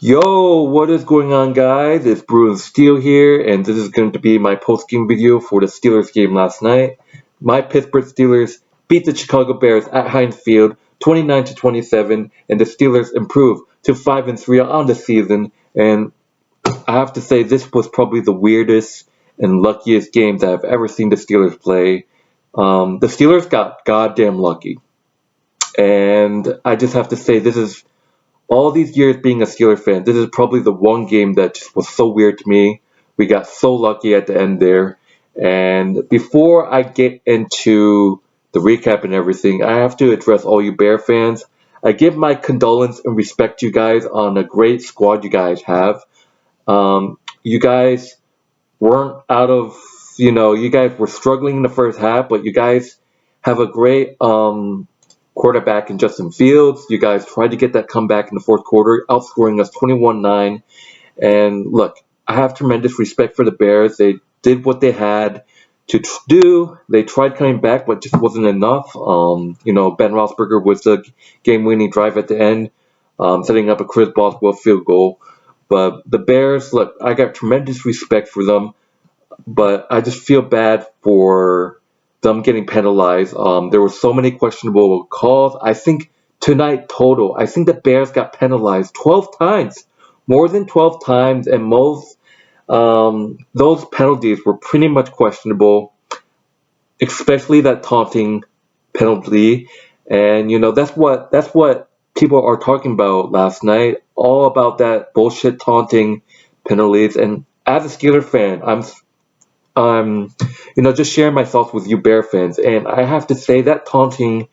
Yo, what is going on, guys? It's Bruin Steel here, and this is going to be my post-game video for the Steelers game last night. My Pittsburgh Steelers beat the Chicago Bears at Heinz Field 29-27, and the Steelers improved to 5-3 on the season. And I have to say, this was probably the weirdest and luckiest game that I've ever seen the Steelers play. The Steelers got goddamn lucky, and I just have to say, this is all these years being a Steelers fan, this is probably the one game that just was so weird to me. We got so lucky at the end there. And before I get into the recap and everything, I have to address all you Bear fans. I give my condolence and respect to you guys on a great squad you guys have. You guys weren't out of, you guys were struggling in the first half, but you guys have a great quarterback in Justin Fields. You guys tried to get that comeback in the fourth quarter, outscoring us 21-9. And look, I have tremendous respect for the Bears. They did what they had to do. They tried coming back, but just wasn't enough. Ben Roethlisberger was the game-winning drive at the end, setting up a Chris Boswell field goal. But the Bears, look, I got tremendous respect for them, but I just feel bad for them getting penalized. There were so many questionable calls. I think tonight total, I think the Bears got penalized 12 times, more than 12 times, and most those penalties were pretty much questionable, especially that taunting penalty. And that's what people are talking about last night, all about that bullshit taunting penalties. And as a Steelers fan, just sharing my thoughts with you Bear fans, and I have to say that taunting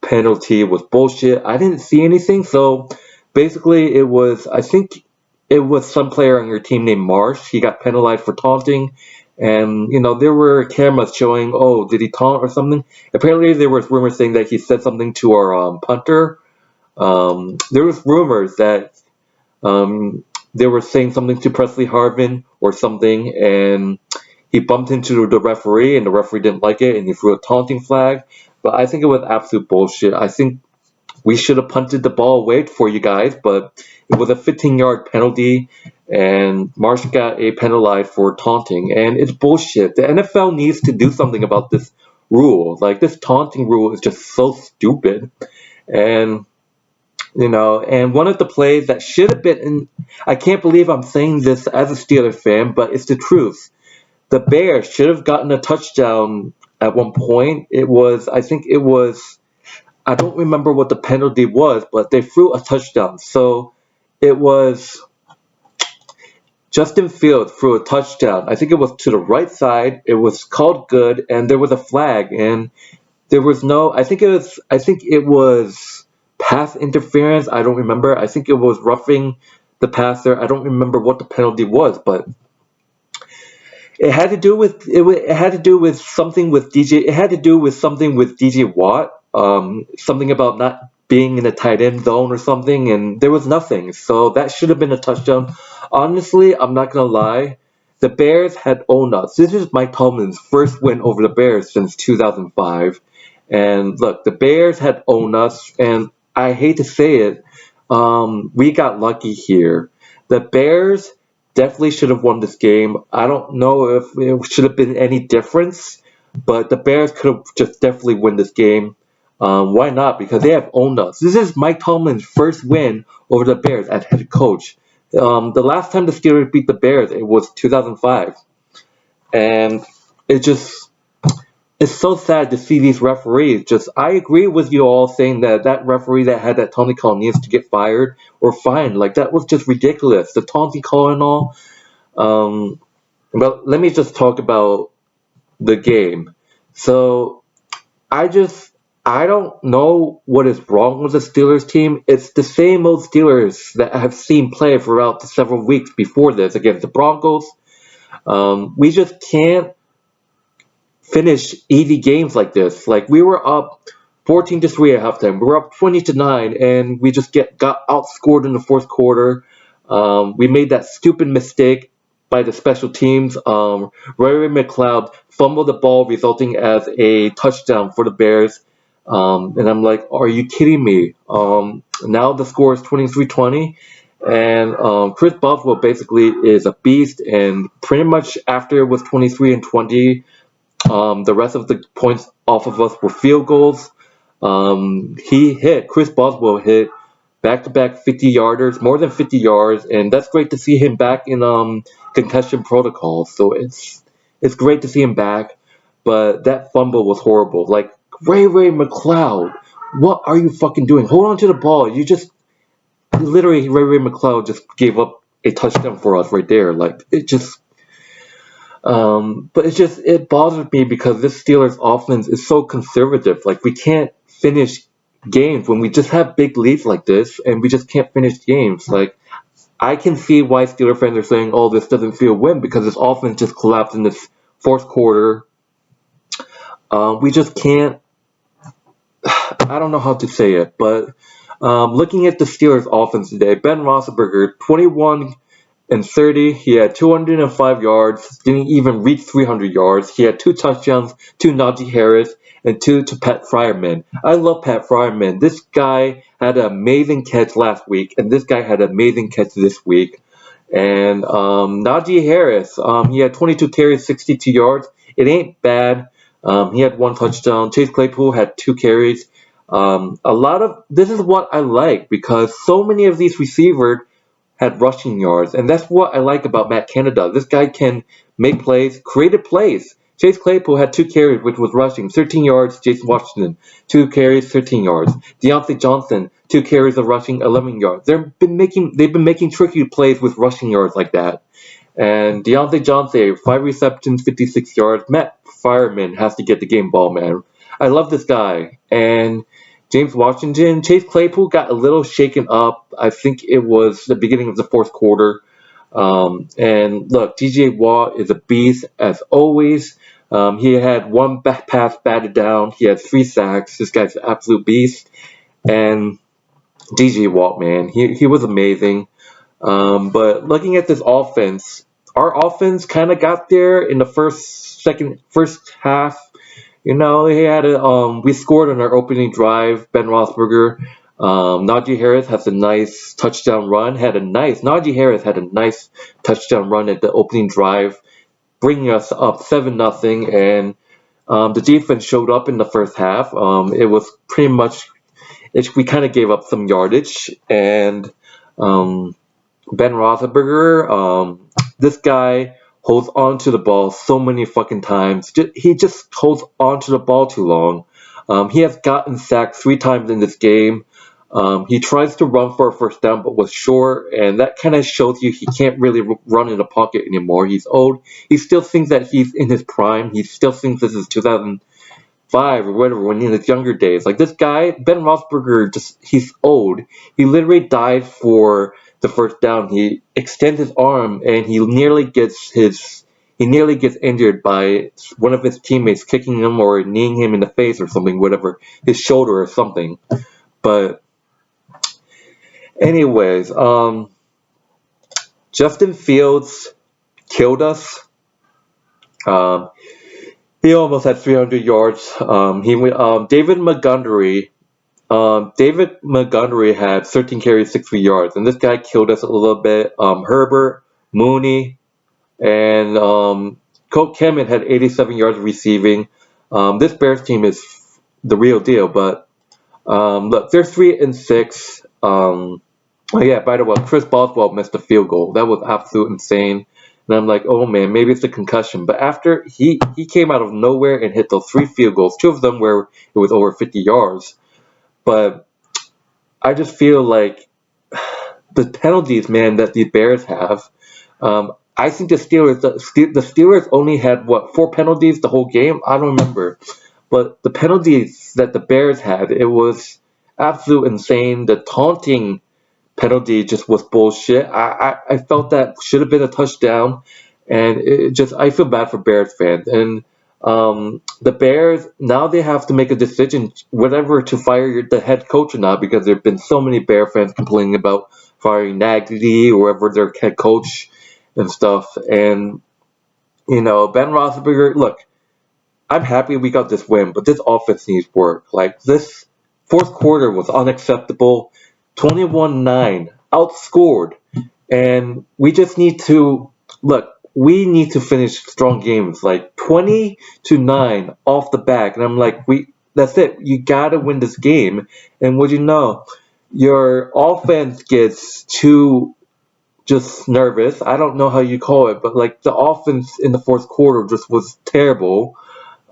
penalty was bullshit. I didn't see anything, so basically I think it was some player on your team named Marsh. He got penalized for taunting, and there were cameras showing, oh, did he taunt or something? Apparently there was rumors saying that he said something to our punter. There was rumors that they were saying something to Presley Harvin or something, and he bumped into the referee, and the referee didn't like it, and he threw a taunting flag. But I think it was absolute bullshit. I think we should have punted the ball away for you guys, but it was a 15-yard penalty, and Marsh got a penalized for taunting, and it's bullshit. The NFL needs to do something about this rule. Like, this taunting rule is just so stupid. And and one of the plays that should have been in, I can't believe I'm saying this as a Steelers fan, but it's the truth. The Bears should have gotten a touchdown at one point. I don't remember what the penalty was, but they threw a touchdown. So it was Justin Fields threw a touchdown. I think it was to the right side. It was called good, and there was a flag, and there was I think it was pass interference. I don't remember. I think it was roughing the passer. I don't remember what the penalty was, but it had to do with something with DJ. It had to do with something with DJ Watt. Something about not being in the tight end zone or something, and there was nothing. So that should have been a touchdown. Honestly, I'm not gonna lie. The Bears had owned us. This is Mike Tomlin's first win over the Bears since 2005. And look, the Bears had owned us, and I hate to say it, we got lucky here. The Bears definitely should have won this game. I don't know if it should have been any difference, but the Bears could have just definitely won this game. Why not? Because they have owned us. This is Mike Tomlin's first win over the Bears as head coach. The last time the Steelers beat the Bears, it was 2005. And it's so sad to see these referees. I agree with you all saying that referee that had that taunting call needs to get fired or fined. Like, that was just ridiculous. The taunting call and all. But let me just talk about the game. So, I don't know what is wrong with the Steelers team. It's the same old Steelers that I have seen play throughout the several weeks before this against the Broncos. We just can't finish easy games like this. Like, we were up 14-3 at halftime. We were up 20-9, and we just got outscored in the fourth quarter. We made that stupid mistake by the special teams. Ray McLeod fumbled the ball, resulting as a touchdown for the Bears. And I'm like, are you kidding me? Now the score is 23-20, And Chris Boswell basically is a beast, and pretty much after it was 23 and 20, the rest of the points off of us were field goals. Chris Boswell hit back-to-back 50-yarders, more than 50 yards, and that's great to see him back in concussion protocol. So it's great to see him back, but that fumble was horrible. Like, Ray McCloud, what are you fucking doing? Hold on to the ball. You just literally Ray McCloud just gave up a touchdown for us right there. Like, but it bothers me because this Steelers offense is so conservative. Like, we can't finish games when we just have big leads like this, and we just can't finish games. Like, I can see why Steeler fans are saying, "Oh, this doesn't feel win," because this offense just collapsed in this fourth quarter. We just can't. I don't know how to say it, but looking at the Steelers offense today, Ben Roethlisberger, 21 and 30, he had 205 yards, didn't even reach 300 yards. He had 2 touchdowns, 2 Najee Harris, and 2 to Pat Fryerman. I love Pat Fryerman. This guy had an amazing catch last week, and this guy had an amazing catch this week. And Najee Harris, he had 22 carries, 62 yards. It ain't bad. He had 1 touchdown. Chase Claypool had 2 carries. This is what I like because so many of these receivers had rushing yards, and that's what I like about Matt Canada. This guy can make plays, creative plays. Chase Claypool had 2 carries, which was rushing, 13 yards. Jason Washington, 2 carries, 13 yards. Deontay Johnson, 2 carries of rushing, 11 yards. They've been making tricky plays with rushing yards like that. And Deontay Johnson, 5 receptions, 56 yards. Matt Fireman has to get the game ball, man. I love this guy. And James Washington, Chase Claypool got a little shaken up. I think it was the beginning of the fourth quarter. And look, TJ Watt is a beast as always. He had 1 pass batted down. He had 3 sacks. This guy's an absolute beast. And TJ Watt, man, he was amazing. But looking at this offense, our offense kind of got there in the first half. You know, we scored on our opening drive. Ben Roethlisberger, Najee Harris has a nice touchdown run. Najee Harris had a nice touchdown run at the opening drive, bringing us up 7-0. And the defense showed up in the first half. It was pretty much, we kind of gave up some yardage. And Ben Roethlisberger, this guy holds on to the ball so many fucking times. He just holds on to the ball too long. He has gotten sacked 3 times in this game. He tries to run for a first down but was short, and that kind of shows you he can't really run in the pocket anymore. He's old. He still thinks that he's in his prime. He still thinks this is 2005 or whatever, when in his younger days. Like, this guy, Ben Roethlisberger, he's old. He literally died for the first down. He extends his arm and he nearly gets injured by one of his teammates kicking him or kneeing him in the face or something, whatever, his shoulder or something. But anyways, Justin Fields killed us. He almost had 300 yards. David Montgomery had 13 carries, 60 yards, and this guy killed us a little bit. Herbert, Mooney, and Colt Kemet had 87 yards receiving. This Bears team is the real deal, but look, they're 3-6. Yeah, by the way, Chris Boswell missed a field goal. That was absolute insane. And I'm like, oh man, maybe it's a concussion. But after he came out of nowhere and hit those 3 field goals, 2 of them where it was over 50 yards. But I just feel like the penalties, man, that the Bears have. I think the Steelers only had 4 penalties the whole game. I don't remember, but the penalties that the Bears had, it was absolute insane. The taunting penalty just was bullshit. I felt that should have been a touchdown, and I feel bad for Bears fans. And the Bears, now they have to make a decision whether to fire the head coach or not, because there have been so many Bear fans complaining about firing Nagy or whoever their head coach and stuff. And Ben Roethlisberger, look, I'm happy we got this win, but this offense needs work. Like, this fourth quarter was unacceptable. 21-9. outscored. And we just need to look. We need to finish strong games, like 20-9 off the back. And I'm like, that's it. You gotta win this game. And what you know, your offense gets too just nervous. I don't know how you call it, but like the offense in the fourth quarter just was terrible.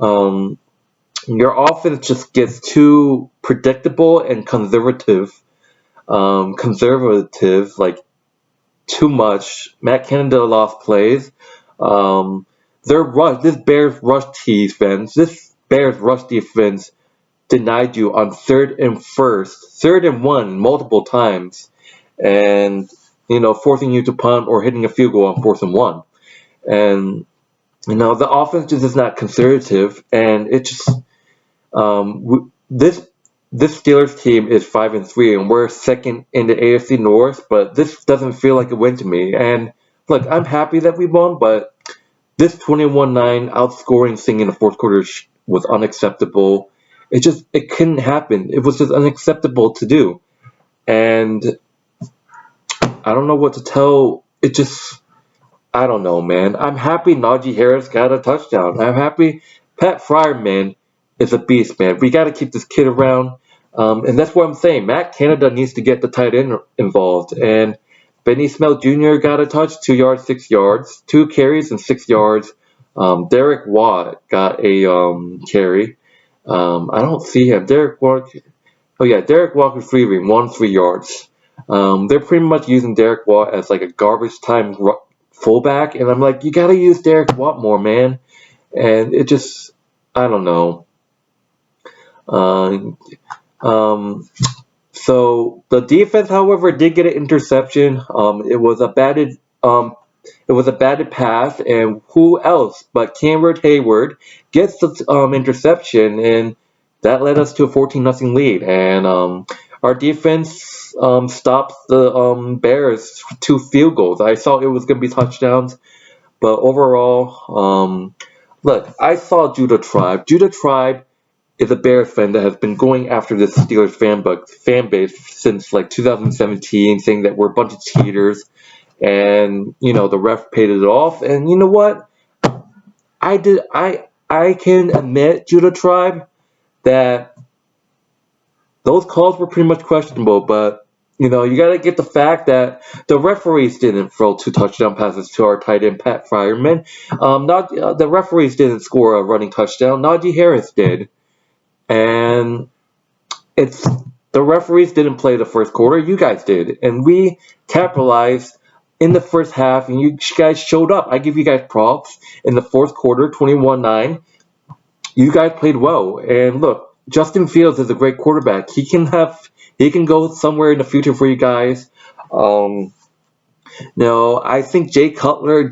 Um, your offense just gets too predictable and conservative. Conservative, like too much. Matt Canada lost plays. Um, this Bears rush defense denied you on third and one multiple times, and forcing you to punt or hitting a field goal on 4th and 1. And the offense just is not conservative, and it just this Steelers team is 5-3, and we're second in the AFC North. But this doesn't feel like a win to me. And look, I'm happy that we won, but this 21-9 outscoring thing in the fourth quarter was unacceptable. It couldn't happen. It was just unacceptable to do. And I don't know what to tell. I don't know, man. I'm happy Najee Harris got a touchdown. I'm happy Pat Fryerman is a beast, man. We got to keep this kid around. And that's what I'm saying. Matt Canada needs to get the tight end involved. And Benny Snell Jr. got a touch, 2 yards, 6 yards, 2 carries and 6 yards. Derek Watt got a carry. I don't see him. Derek Walker 3 1 3 yards. They're pretty much using Derek Watt as like a garbage time fullback, and I'm like, you gotta use Derek Watt more, man. And it just, I don't know. So the defense, however, did get an interception. It was a batted pass, and who else but Cameron Hayward gets the interception, and that led us to a 14-0 lead. And our defense stopped the Bears 2 field goals. I thought it was going to be touchdowns, but overall, look, I saw Judah Tribe. Judah Tribe is a Bears fan that has been going after this Steelers fan base since like 2017, saying that we're a bunch of cheaters, and the ref paid it off. And you know what? I can admit, Judah Tribe, that those calls were pretty much questionable, but you gotta get the fact that the referees didn't throw 2 touchdown passes to our tight end Pat Fryerman. The referees didn't score a running touchdown. Najee Harris did. And the referees didn't play the first quarter. You guys did, and we capitalized in the first half, and you guys showed up. I give you guys props. In the fourth quarter, 21-9, you guys played well. And look, Justin Fields is a great quarterback. He can go somewhere in the future for you guys. I think Jay Cutler,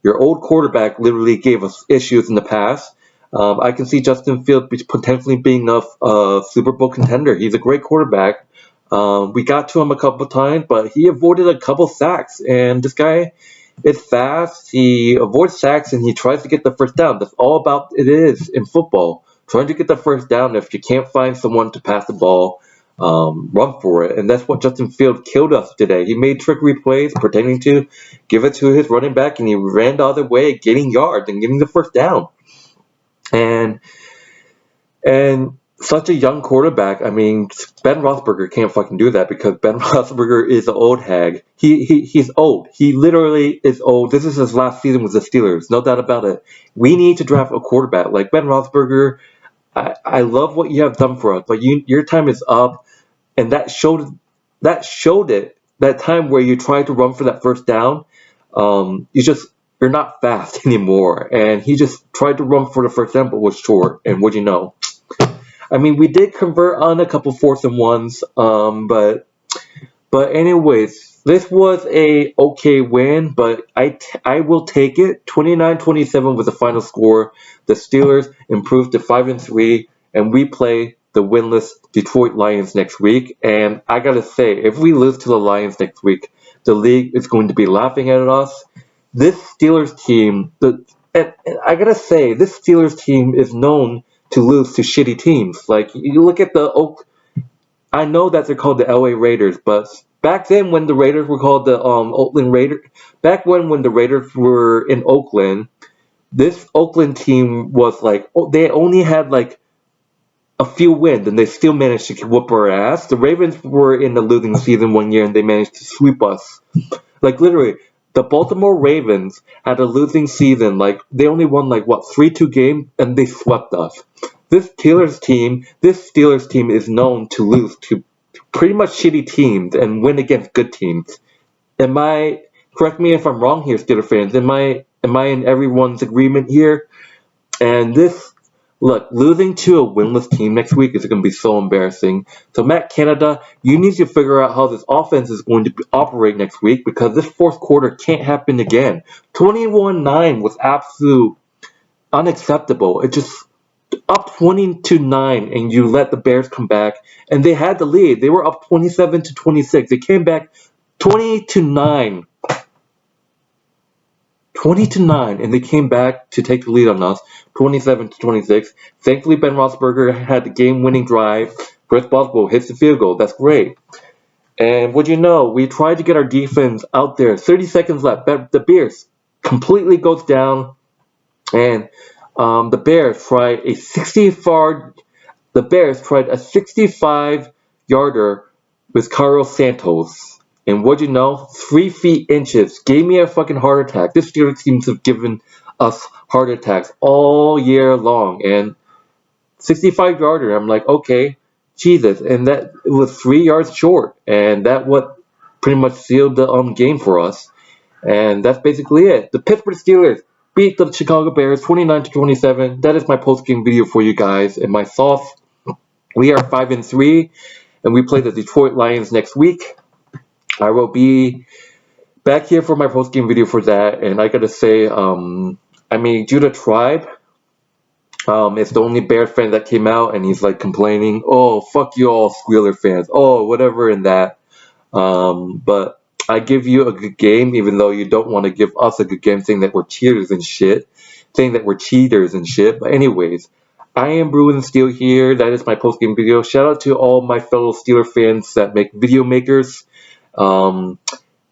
your old quarterback, literally gave us issues in the past. I can see Justin Fields potentially being a Super Bowl contender. He's a great quarterback. We got to him a couple times, but he avoided a couple sacks. And this guy is fast. He avoids sacks, and he tries to get the first down. That's all about it is in football. Trying to get the first down. If you can't find someone to pass the ball, run for it. And that's what Justin Fields killed us today. He made trickery plays, pretending to give it to his running back, and he ran the other way, getting yards and getting the first down. And such a young quarterback. I mean, Ben Roethlisberger can't fucking do that, because Ben Roethlisberger is an old hag. He's old. He literally is old. This is his last season with the Steelers, no doubt about it. We need to draft a quarterback like Ben Roethlisberger. I love what you have done for us, but your time is up, and that showed it. That time where you tried to run for that first down, you're not fast anymore. And he just tried to run for the first down, but was short. And what do you know? I mean, we did convert on a couple 4th-and-1s, but anyways, this was a okay win, but I will take it. 29-27 was the final score. The Steelers improved to 5-3, and we play the winless Detroit Lions next week. And I gotta say, if we lose to the Lions next week, the league is going to be laughing at us. This Steelers team, and I gotta say, this Steelers team is known to lose to shitty teams. Like, you look at the I know that they're called the LA Raiders, but back then when the Raiders were called the Oakland Raiders, back when the Raiders were in Oakland, this Oakland team was like, they only had like a few wins and they still managed to whoop our ass. The Ravens were in the losing season one year and they managed to sweep us. Like literally, the Baltimore Ravens had a losing season. Like they only won like what 3-2 games and they swept us. This Steelers team is known to lose to pretty much shitty teams and win against good teams. Am I correct me if I'm wrong here, Steelers fans? Am I in everyone's agreement here? And this look, losing to a winless team next week is going to be so embarrassing. So Matt Canada, you need to figure out how this offense is going to operate next week because this fourth quarter can't happen again. 21-9 was absolute unacceptable. It just up 20-9 and you let the Bears come back and they had the lead. They were up 27-26. They came back 20-9. 20-9, and they came back to take the lead on us, 27-26. Thankfully, Ben Roethlisberger had the game-winning drive. Chris Boswell hits the field goal. That's great. And what you know, we tried to get our defense out there. 30 seconds left. The Bears completely goes down, and the Bears tried a 65-yarder with Carlos Santos. And what'd you know? 3 feet inches. Gave me a fucking heart attack. This Steelers team have given us heart attacks all year long. And 65-yarder, I'm like, okay, Jesus. And that was 3 yards short. And that what pretty much sealed the game for us. And that's basically it. The Pittsburgh Steelers beat the Chicago Bears 29-27. That is my post-game video for you guys. And my thoughts, we are 5-3. And we play the Detroit Lions next week. I will be back here for my post-game video for that, and I gotta say, Judah Tribe, is the only Bears fan that came out, and he's like complaining, oh, fuck you all Squealer fans, oh, whatever in that, but I give you a good game, even though you don't want to give us a good game, saying that we're cheaters and shit, but anyways, I am Bruin Steel here, that is my post-game video. Shout out to all my fellow Steeler fans that make video makers.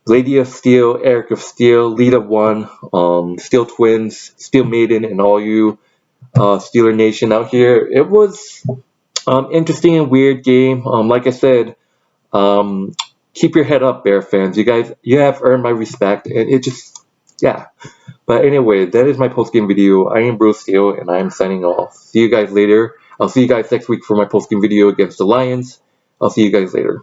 Lady of Steel, Eric of Steel, Lita One, Steel Twins, Steel Maiden, and all you Steeler Nation out here. It was interesting and weird game. Like I said, keep your head up, Bear fans. You have earned my respect, and it just, yeah. But anyway, that is my post-game video. I am Bruce Steele, and I am signing off. See you guys later. I'll see you guys next week for my post-game video against the Lions. I'll see you guys later.